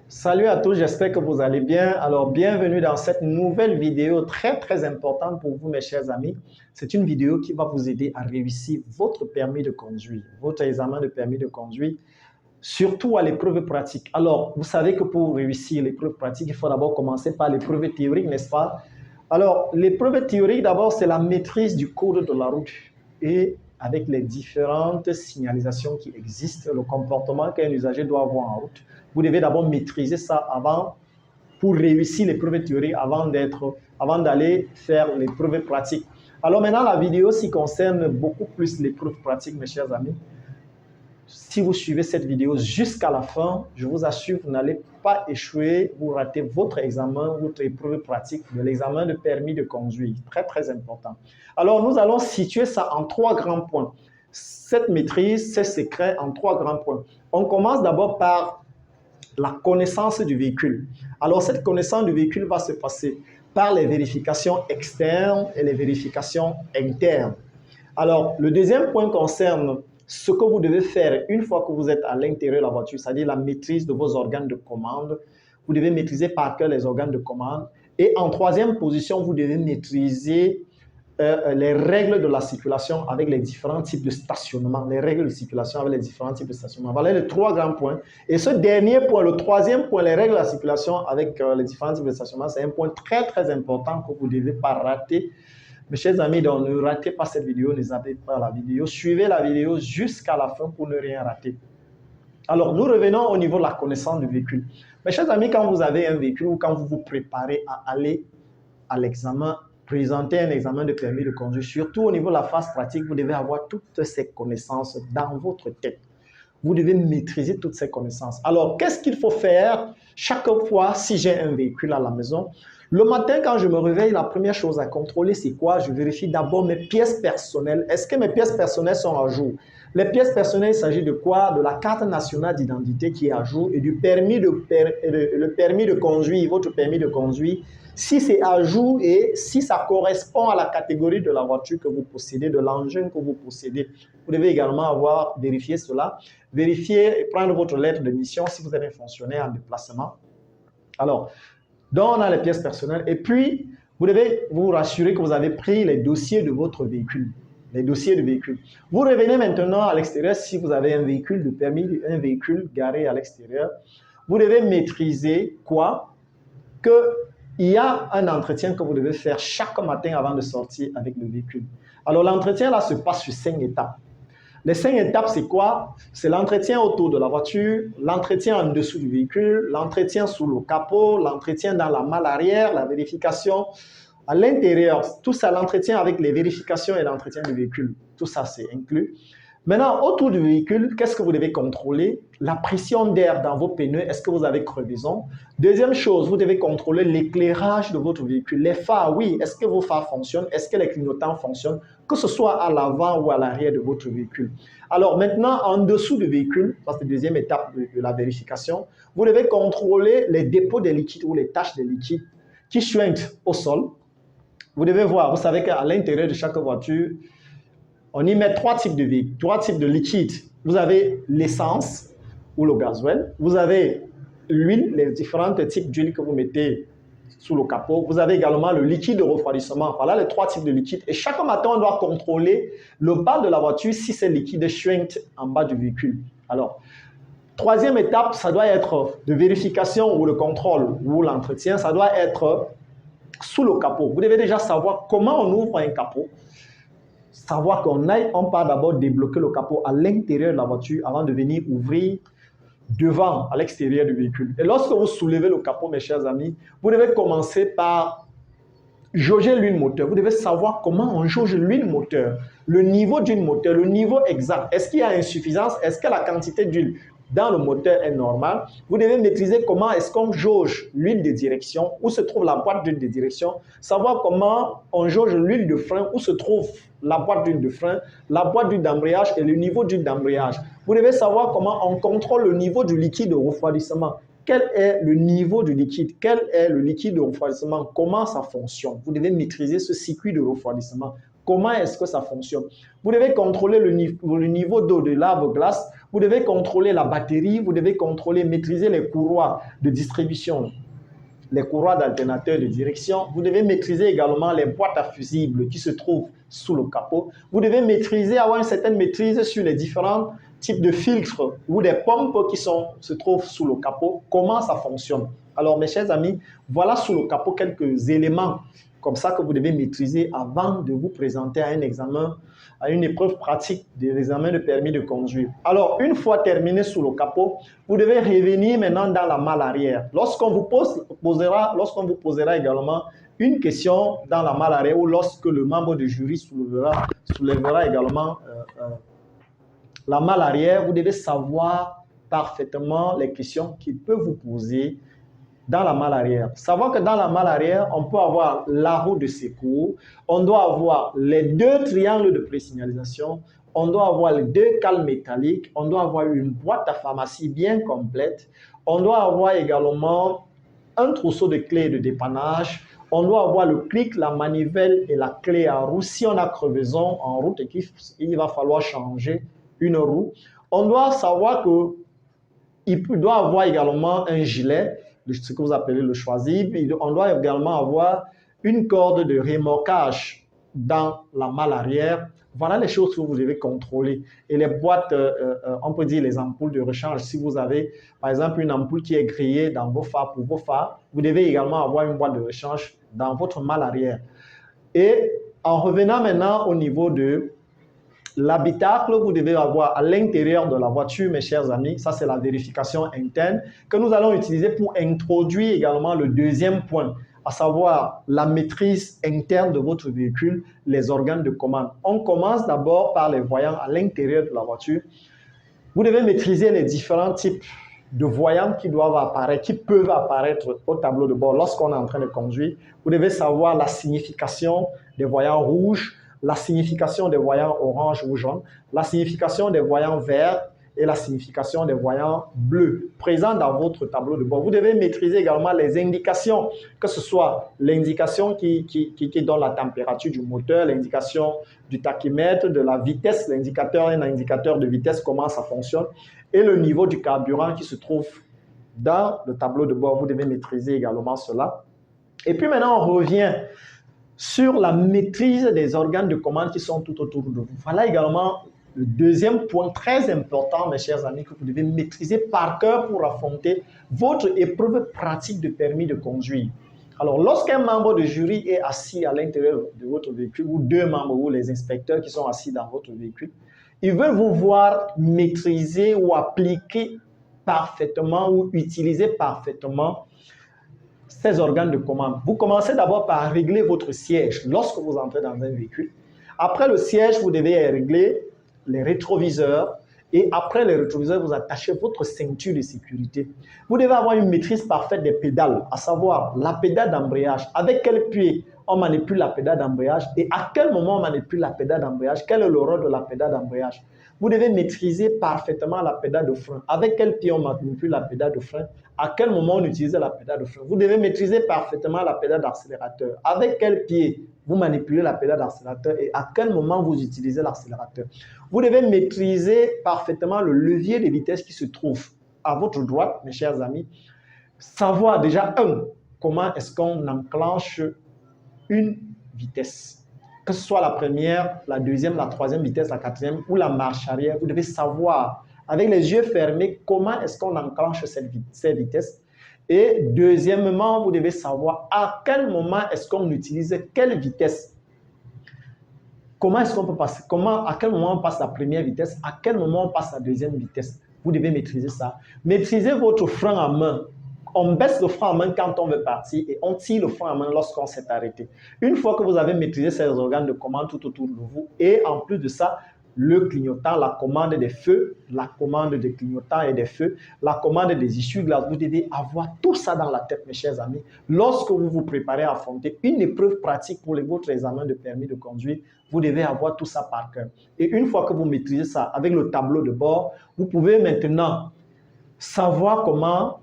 Salut à tous, j'espère que vous allez bien. Alors, bienvenue dans cette nouvelle vidéo très importante pour vous, mes chers amis. C'est une vidéo qui va vous aider à réussir votre permis de conduire, votre examen de permis de conduire, surtout à l'épreuve pratique. Alors, vous savez que pour réussir l'épreuve pratique, il faut d'abord commencer par l'épreuve théorique, n'est-ce pas? Alors, l'épreuve théorique, d'abord, c'est la maîtrise du code de la route et avec les différentes signalisations qui existent, le comportement qu'un usager doit avoir en route. Vous devez d'abord maîtriser ça avant, pour réussir l'épreuve théorique, avant d'aller faire l'épreuve pratique. Alors maintenant, la vidéo s'y concerne beaucoup plus l'épreuve pratique, mes chers amis. Si vous suivez cette vidéo jusqu'à la fin, je vous assure, vous n'allez pas échouer, vous ratez votre examen, votre épreuve pratique de l'examen de permis de conduire. Très important. Alors, nous allons situer ça en trois grands points. Cette maîtrise, ces secrets en trois grands points. On commence d'abord par la connaissance du véhicule. Alors, cette connaissance du véhicule va se passer par les vérifications externes et les vérifications internes. Alors, le deuxième point concerne ce que vous devez faire une fois que vous êtes à l'intérieur de la voiture, c'est-à-dire la maîtrise de vos organes de commande. Vous devez maîtriser par cœur les organes de commande. Et en troisième position, vous devez maîtriser les règles de la circulation avec les différents types de stationnement. Les règles de circulation avec les différents types de stationnement. Voilà les trois grands points. Et ce dernier point, le troisième point, les règles de la circulation avec les différents types de stationnement, c'est un point très important que vous ne devez pas rater. Mes chers amis, donc ne ratez pas cette vidéo, ne zappez pas la vidéo. Suivez la vidéo jusqu'à la fin pour ne rien rater. Alors, nous revenons au niveau de la connaissance du véhicule. Mes chers amis, quand vous avez un véhicule ou quand vous vous préparez à aller à l'examen, présenter un examen de permis de conduire, surtout au niveau de la phase pratique, vous devez avoir toutes ces connaissances dans votre tête. Vous devez maîtriser toutes ces connaissances. Alors, qu'est-ce qu'il faut faire chaque fois si j'ai un véhicule à la maison? Le matin, quand je me réveille, la première chose à contrôler, c'est quoi? Je vérifie d'abord mes pièces personnelles. Est-ce que mes pièces personnelles sont à jour? Les pièces personnelles, il s'agit de quoi? De la carte nationale d'identité qui est à jour et du permis le permis de conduire, votre permis de conduire, si c'est à jour et si ça correspond à la catégorie de la voiture que vous possédez, de l'engin que vous possédez. Vous devez également avoir vérifié cela. Vérifier et prendre votre lettre de mission si vous êtes un fonctionnaire en déplacement. Alors, donc on a les pièces personnelles et puis vous devez vous rassurer que vous avez pris les dossiers de votre véhicule. Les dossiers de véhicule. Vous revenez maintenant à l'extérieur si vous avez un véhicule de permis, un véhicule garé à l'extérieur. Vous devez maîtriser quoi? Il y a un entretien que vous devez faire chaque matin avant de sortir avec le véhicule. Alors l'entretien là se passe sur 5 étapes. Les 5 étapes, c'est quoi? C'est l'entretien autour de la voiture, l'entretien en dessous du véhicule, l'entretien sous le capot, l'entretien dans la malle arrière, la vérification à l'intérieur. Tout ça, l'entretien avec les vérifications et l'entretien du véhicule. Tout ça, c'est inclus. Maintenant, autour du véhicule, qu'est-ce que vous devez contrôler? La pression d'air dans vos pneus, est-ce que vous avez crevaison? Deuxième chose, vous devez contrôler l'éclairage de votre véhicule. Les phares, oui, est-ce que vos phares fonctionnent? Est-ce que les clignotants fonctionnent? Que ce soit à l'avant ou à l'arrière de votre véhicule. Alors maintenant, en dessous du véhicule, c'est la deuxième étape de la vérification, vous devez contrôler les dépôts de liquide ou les taches de liquide qui suintent au sol. Vous devez voir, vous savez qu'à l'intérieur de chaque voiture, on y met trois types de liquides. Vous avez l'essence ou le gasoil. Vous avez l'huile, les différents types d'huile que vous mettez sous le capot. Vous avez également le liquide de refroidissement. Voilà les trois types de liquides. Et chaque matin, on doit contrôler le bas de la voiture si ces liquides suintent en bas du véhicule. Alors, troisième étape, ça doit être de vérification ou le contrôle ou l'entretien. Ça doit être sous le capot. Vous devez déjà savoir comment on ouvre un capot. Savoir on part d'abord débloquer le capot à l'intérieur de la voiture avant de venir ouvrir devant, à l'extérieur du véhicule. Et lorsque vous soulevez le capot, mes chers amis, vous devez commencer par jauger l'huile moteur. Vous devez savoir comment on jauge l'huile moteur, le niveau d'une moteur, le niveau exact. Est-ce qu'il y a insuffisance? Est-ce que la quantité d'huile dans le moteur est normale? Vous devez maîtriser comment est-ce qu'on jauge l'huile de direction, où se trouve la boîte d'huile de direction, savoir comment on jauge l'huile de frein, où se trouve la boîte d'huile de frein, la boîte d'huile d'embrayage et le niveau d'huile d'embrayage. Vous devez savoir comment on contrôle le niveau du liquide de refroidissement. Quel est le niveau du liquide? Quel est le liquide de refroidissement? Comment ça fonctionne? Vous devez maîtriser ce circuit de refroidissement. Comment est-ce que ça fonctionne? Vous devez contrôler le niveau d'eau de lave-glace. Vous devez contrôler la batterie, vous devez contrôler, maîtriser les courroies de distribution, les courroies d'alternateur de direction. Vous devez maîtriser également les boîtes à fusibles qui se trouvent sous le capot. Vous devez maîtriser, avoir une certaine maîtrise sur les différents types de filtres ou des pompes qui se trouvent sous le capot. Comment ça fonctionne? Alors, mes chers amis, voilà sous le capot quelques éléments comme ça que vous devez maîtriser avant de vous présenter à un examen, à une épreuve pratique de l'examen de permis de conduire. Alors, une fois terminé sous le capot, vous devez revenir maintenant dans la malle arrière. Lorsqu'on vous posera également une question dans la malle arrière ou lorsque le membre du jury soulèvera également la malle arrière, vous devez savoir parfaitement les questions qu'il peut vous poser dans la malle arrière. Savoir que dans la malle arrière, on peut avoir la roue de secours, on doit avoir les 2 triangles de présignalisation, on doit avoir les 2 cales métalliques, on doit avoir une boîte à pharmacie bien complète, on doit avoir également un trousseau de clés de dépannage, on doit avoir le clic, la manivelle et la clé à roue. Si on a crevaison en route et qu'il va falloir changer une roue, on doit savoir qu'il doit avoir également un gilet, ce que vous appelez le choisible. On doit également avoir une corde de remorquage dans la malle arrière. Voilà les choses que vous devez contrôler. Et les boîtes, on peut dire les ampoules de rechange. Si vous avez, par exemple, une ampoule qui est grillée dans vos phares pour vos phares, vous devez également avoir une boîte de rechange dans votre malle arrière. Et en revenant maintenant au niveau de l'habitacle, vous devez avoir à l'intérieur de la voiture, mes chers amis, ça c'est la vérification interne que nous allons utiliser pour introduire également le deuxième point, à savoir la maîtrise interne de votre véhicule, les organes de commande. On commence d'abord par les voyants à l'intérieur de la voiture. Vous devez maîtriser les différents types de voyants qui doivent apparaître, qui peuvent apparaître au tableau de bord lorsqu'on est en train de conduire. Vous devez savoir la signification des voyants rouges, la signification des voyants orange ou jaune, la signification des voyants verts et la signification des voyants bleus présents dans votre tableau de bord. Vous devez maîtriser également les indications, que ce soit l'indication qui donne la température du moteur, l'indication du tachymètre, de la vitesse, un indicateur de vitesse, comment ça fonctionne, et le niveau du carburant qui se trouve dans le tableau de bord. Vous devez maîtriser également cela. Et puis maintenant, on revient sur la maîtrise des organes de commande qui sont tout autour de vous. Voilà également le deuxième point très important, mes chers amis, que vous devez maîtriser par cœur pour affronter votre épreuve pratique de permis de conduire. Alors, lorsqu'un membre de jury est assis à l'intérieur de votre véhicule, ou 2 membres ou les inspecteurs qui sont assis dans votre véhicule, ils veulent vous voir maîtriser ou appliquer parfaitement ou utiliser parfaitement ces organes de commande. Vous commencez d'abord par régler votre siège lorsque vous entrez dans un véhicule. Après le siège, vous devez régler les rétroviseurs et après les rétroviseurs, vous attachez votre ceinture de sécurité. Vous devez avoir une maîtrise parfaite des pédales, à savoir la pédale d'embrayage. Avec quel pied on manipule la pédale d'embrayage et à quel moment on manipule la pédale d'embrayage, quel est le rôle de la pédale d'embrayage. Vous devez maîtriser parfaitement la pédale de frein. Avec quel pied on manipule la pédale de frein, à quel moment on utilise la pédale de frein. Vous devez maîtriser parfaitement la pédale d'accélérateur. Avec quel pied vous manipulez la pédale d'accélérateur et à quel moment vous utilisez l'accélérateur. Vous devez maîtriser parfaitement le levier de vitesse qui se trouve à votre droite, mes chers amis. Savoir déjà, comment est-ce qu'on enclenche une vitesse. Que ce soit la première, la deuxième, la troisième vitesse, la quatrième ou la marche arrière, vous devez savoir, avec les yeux fermés, comment est-ce qu'on enclenche ces vitesses. Et deuxièmement, vous devez savoir à quel moment est-ce qu'on utilise quelle vitesse. Comment est-ce qu'on peut passer, à quel moment on passe la première vitesse, à quel moment on passe la deuxième vitesse. Vous devez maîtriser ça. Maîtrisez votre frein à main. On baisse le frein à main quand on veut partir et on tire le frein à main lorsqu'on s'est arrêté. Une fois que vous avez maîtrisé ces organes de commande tout autour de vous et en plus de ça, le clignotant, la commande des feux, la commande des clignotants et des feux, la commande des essuie-glaces. Vous devez avoir tout ça dans la tête, mes chers amis. Lorsque vous vous préparez à affronter une épreuve pratique pour votre examen de permis de conduire, vous devez avoir tout ça par cœur. Et une fois que vous maîtrisez ça avec le tableau de bord, vous pouvez maintenant savoir comment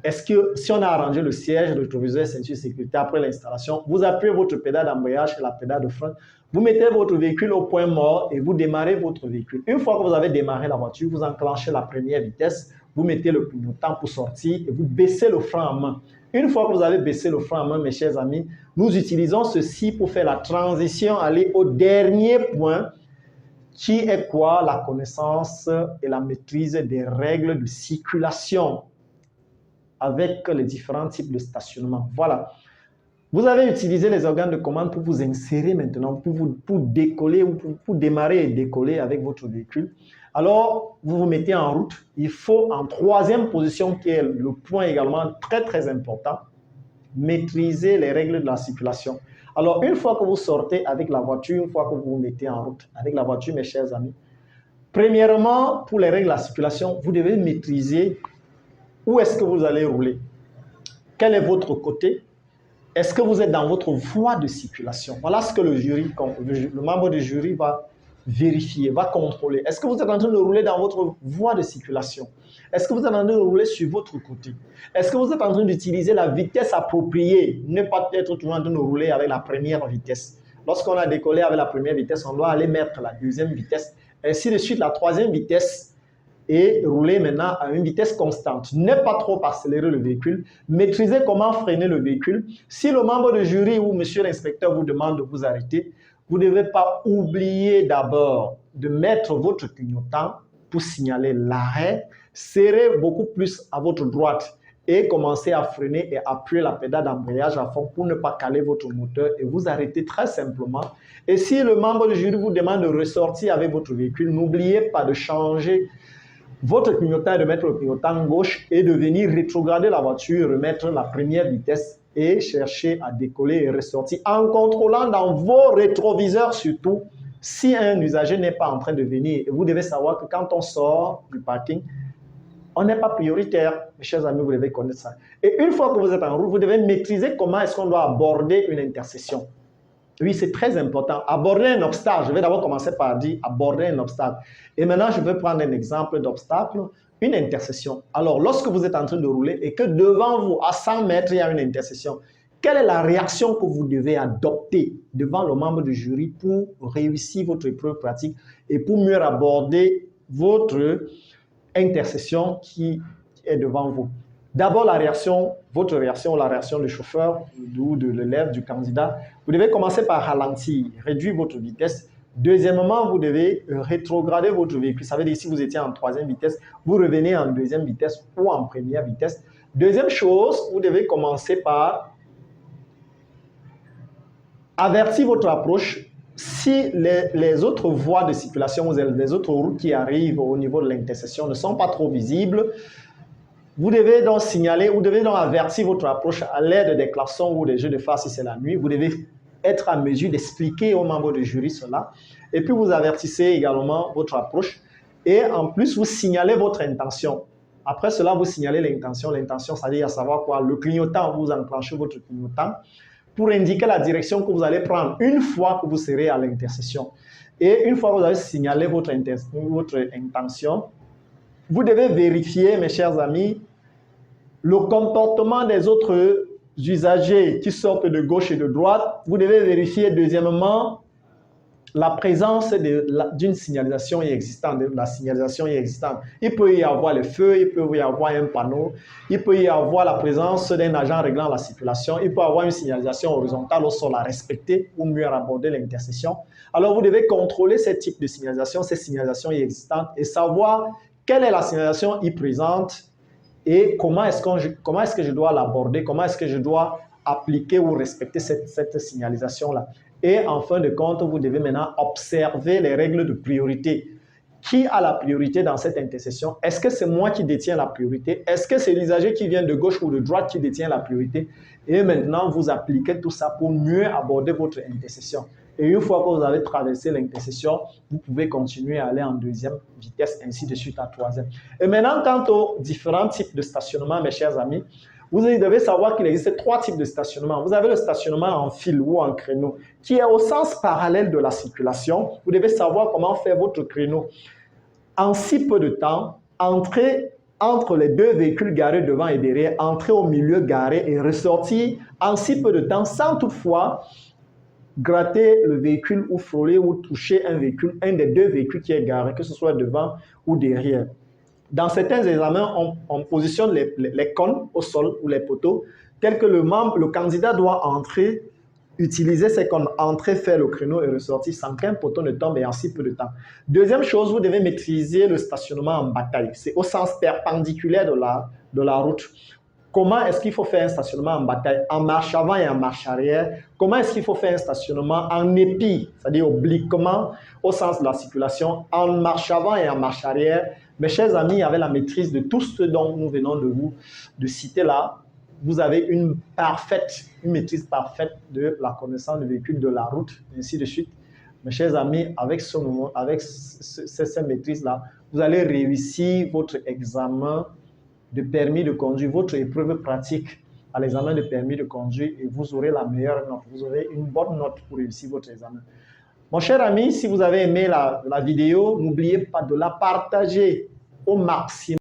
est-ce que si on a arrangé le siège, le rétroviseur, ceinture de sécurité après l'installation, vous appuyez votre pédale d'embrayage et la pédale de frein, vous mettez votre véhicule au point mort et vous démarrez votre véhicule. Une fois que vous avez démarré la voiture, vous enclenchez la première vitesse, vous mettez le clignotant pour sortir et vous baissez le frein à main. Une fois que vous avez baissé le frein à main, mes chers amis, nous utilisons ceci pour faire la transition, aller au dernier point, qui est quoi? La connaissance et la maîtrise des règles de circulation avec les différents types de stationnement. Voilà. Vous avez utilisé les organes de commande pour vous insérer maintenant, pour décoller ou pour démarrer et décoller avec votre véhicule. Alors, vous vous mettez en route. Il faut en troisième position, qui est le point également très très important, maîtriser les règles de la circulation. Alors, une fois que vous sortez avec la voiture, une fois que vous vous mettez en route avec la voiture, mes chers amis, premièrement, pour les règles de la circulation, vous devez maîtriser où est-ce que vous allez rouler. Quel est votre côté? Est-ce que vous êtes dans votre voie de circulation? Voilà ce que le membre du jury va vérifier, va contrôler. Est-ce que vous êtes en train de rouler dans votre voie de circulation? Est-ce que vous êtes en train de rouler sur votre côté? Est-ce que vous êtes en train d'utiliser la vitesse appropriée? Ne pas être toujours en train de rouler avec la première vitesse. Lorsqu'on a décollé avec la première vitesse, on doit aller mettre la deuxième vitesse, ainsi de suite la troisième vitesse, et rouler maintenant à une vitesse constante. Ne pas trop accélérer le véhicule. Maîtriser comment freiner le véhicule. Si le membre de jury ou monsieur l'inspecteur vous demande de vous arrêter, vous ne devez pas oublier d'abord de mettre votre clignotant pour signaler l'arrêt. Serrez beaucoup plus à votre droite et commencez à freiner et appuyer la pédale d'embrayage à fond pour ne pas caler votre moteur et vous arrêter très simplement. Et si le membre de jury vous demande de ressortir avec votre véhicule, n'oubliez pas de changer votre clignotant, de mettre le clignotant gauche et de venir rétrograder la voiture, remettre la première vitesse et chercher à décoller et ressortir en contrôlant dans vos rétroviseurs surtout si un usager n'est pas en train de venir. Et vous devez savoir que quand on sort du parking, on n'est pas prioritaire. Mes chers amis, vous devez connaître ça. Et une fois que vous êtes en route, vous devez maîtriser comment est-ce qu'on doit aborder une intersection. Oui, c'est très important. Aborder un obstacle, je vais d'abord commencer par dire aborder un obstacle. Et maintenant, je vais prendre un exemple d'obstacle, une intersection. Alors, lorsque vous êtes en train de rouler et que devant vous, à 100 mètres, il y a une intersection, quelle est la réaction que vous devez adopter devant le membre du jury pour réussir votre épreuve pratique et pour mieux aborder votre intersection qui est devant vous? D'abord, la réaction, votre réaction, la réaction du chauffeur ou de l'élève, du candidat, vous devez commencer par ralentir, réduire votre vitesse. Deuxièmement, vous devez rétrograder votre véhicule. Ça veut dire que si vous étiez en troisième vitesse, vous revenez en deuxième vitesse ou en première vitesse. Deuxième chose, vous devez commencer par avertir votre approche. Si les autres voies de circulation ou les autres routes qui arrivent au niveau de l'intersection ne sont pas trop visibles, vous devez donc signaler, vous devez donc avertir votre approche à l'aide des klaxons ou des jeux de phare si c'est la nuit. Vous devez être à mesure d'expliquer aux membres du jury cela. Et puis vous avertissez également votre approche. Et en plus, vous signalez votre intention. Après cela, vous signalez l'intention. L'intention, c'est-à-dire à savoir quoi? Le clignotant, vous enclenchez votre clignotant pour indiquer la direction que vous allez prendre une fois que vous serez à l'intersection. Et une fois que vous avez signalé votre intention, vous devez vérifier, mes chers amis, le comportement des autres usagers qui sortent de gauche et de droite. Vous devez vérifier, deuxièmement, la présence d'une signalisation existante, de la signalisation existante. Il peut y avoir le feu, il peut y avoir un panneau, il peut y avoir la présence d'un agent réglant la circulation, il peut y avoir une signalisation horizontale au sol à respecter pour mieux aborder l'intersection. Alors, vous devez contrôler ce type de signalisation, ces signalisations existantes et savoir quelle est la signalisation présente et comment est-ce que je dois l'aborder, comment est-ce que je dois appliquer ou respecter cette signalisation-là. Et en fin de compte, vous devez maintenant observer les règles de priorité. Qui a la priorité dans cette intersection? Est-ce que c'est moi qui détiens la priorité? Est-ce que c'est l'usager qui vient de gauche ou de droite qui détient la priorité? Et maintenant, vous appliquez tout ça pour mieux aborder votre intersection. Et une fois que vous avez traversé l'intersection, vous pouvez continuer à aller en deuxième vitesse, ainsi de suite à troisième. Et maintenant, quant aux différents types de stationnement, mes chers amis, vous devez savoir qu'il existe 3 types de stationnement. Vous avez le stationnement en file ou en créneau, qui est au sens parallèle de la circulation. Vous devez savoir comment faire votre créneau en si peu de temps, entrer entre les deux véhicules garés devant et derrière, entrer au milieu garé et ressortir en si peu de temps sans toutefois gratter le véhicule ou frôler ou toucher un véhicule, un des deux véhicules qui est garé, que ce soit devant ou derrière. Dans certains examens, on positionne les cônes au sol ou les poteaux, tel que le candidat doit entrer, utiliser ses cônes, entrer, faire le créneau et ressortir sans qu'un poteau ne tombe et en si peu de temps. Deuxième chose, vous devez maîtriser le stationnement en bataille. C'est au sens perpendiculaire de la route. Comment est-ce qu'il faut faire un stationnement en bataille, en marche avant et en marche arrière? Comment est-ce qu'il faut faire un stationnement en épi, c'est-à-dire obliquement, au sens de la circulation, en marche avant et en marche arrière? Mes chers amis, avec la maîtrise de tout ce dont nous venons de citer là, vous avez une maîtrise parfaite de la connaissance du véhicule, de la route, et ainsi de suite. Mes chers amis, avec cette maîtrise-là, vous allez réussir votre examen de permis de conduire, votre épreuve pratique à l'examen de permis de conduire et vous aurez la meilleure note. Vous aurez une bonne note pour réussir votre examen. Mon cher ami, si vous avez aimé la vidéo, n'oubliez pas de la partager au maximum.